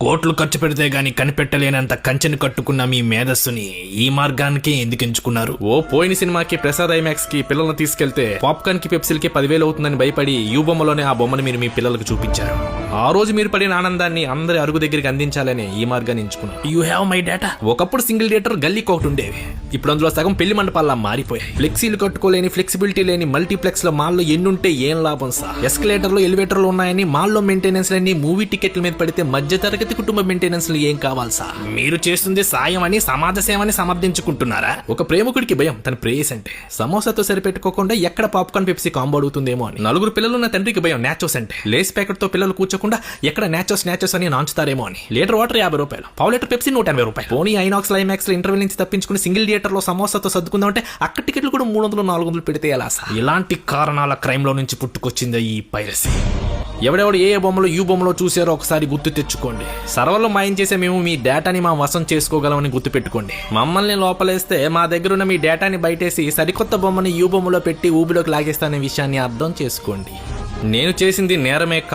కోట్లు ఖర్చు పెడితే గాని కనిపెట్టలేనంత కంచెని కట్టుకున్న మీ మేధస్సుని ఈ మార్గానికే ఎందుకు ఎంచుకున్నారు? ఓ పోయిన సినిమాకి ప్రసాద్ ఐమాక్స్ కి పిల్లల్ని తీసుకెళ్తే పాప్కార్న్ కి పెప్సిల్కి 10,000 అవుతుందని భయపడి యూ బొమ్మలోనే ఆ బొమ్మను మీరు మీ పిల్లలకు చూపించారు. ఆ రోజు మీరు పడిన ఆనందాన్ని అందరి అరుగు దగ్గరికి అందించాలని ఈ మార్గాన్ని ఎంచుకున్నారు. You have my data. ఒకప్పుడు సింగిల్ థియేటర్ గల్లీకి ఒకటి ఉండేవి. ఇప్పుడు అందులో సగం పెళ్లి మండపాల్లా మారిపోయాయి. ఫ్లెక్సీలు కట్టుకోలేని, ఫ్లెక్సిబిలిటీ లేని మల్టీప్లెక్స్ లో మాల్లో ఎన్నుంటే ఏం లాభం సార్? ఎస్కలేటర్లు, ఎలివేటర్లు ఉన్నాయని మాల్లో మెయింటెనెన్స్ లన్నీ మూవీ టికెట్ల మీద పడితే మధ్య తరగతి కుటుంబ మెయింటెనెన్స్ ఏం కావాలి సార్? మీరు చేస్తుంది సాయం అని, సమాజ సేవని సమర్థించుకుంటున్నారా? ఒక ప్రేమికుడికి భయం తన ప్రేయస్ అంటే సమోసాతో సరిపెట్టుకోకుండా ఎక్కడ పాప్కార్న్ పెప్సీ కాంబో అడుగుతుందేమో అని. నలుగురు పిల్లలున్న తండ్రికి భయం నాచోస్ అంటే లేస్ ప్యాకెట్ తో పిల్లలు కూర్చోకుండా ఎక్కడ నాచోస్ అని నాంచుతారేమో అని. లీటర్ వాటర్ 50 రూపాయలు, పావు లీటర్ పెప్సీ 180 రూపాయలు. పోనీ ఐనాక్స్ ఐమాక్స్ లో ఇంటర్వెల్ నుంచి తప్పించుకుని సింగిల్ థియేటర్ లో సమోసాతో సర్దుకుందాం అంటే అక్కడ టికెట్లు కూడా 300-400 పెడితే ఎలా సార్? ఇలాంటి కారణాల క్రైమ్ లో నుంచి పుట్టుకొచ్చింది ఈ పైరసీ. ఎవడెవడు ఏ బొమ్మలో యూ బొమ్మలో చూసారో ఒకసారి గుర్తు తెచ్చుకోండి. సర్వర్లో మాయం చేసే మేము మీ డేటాని మా వశం చేసుకోగలమని గుర్తు పెట్టుకోండి. మమ్మల్ని లోపలేస్తే మా దగ్గరున్న మీ డేటాని బయటేసి సరికొత్త బొమ్మని యూ బొమ్మలో పెట్టి ఊబిలోకి లాగేస్తానే విషయాన్ని అర్థం చేసుకోండి. నేను చేసింది నేరమే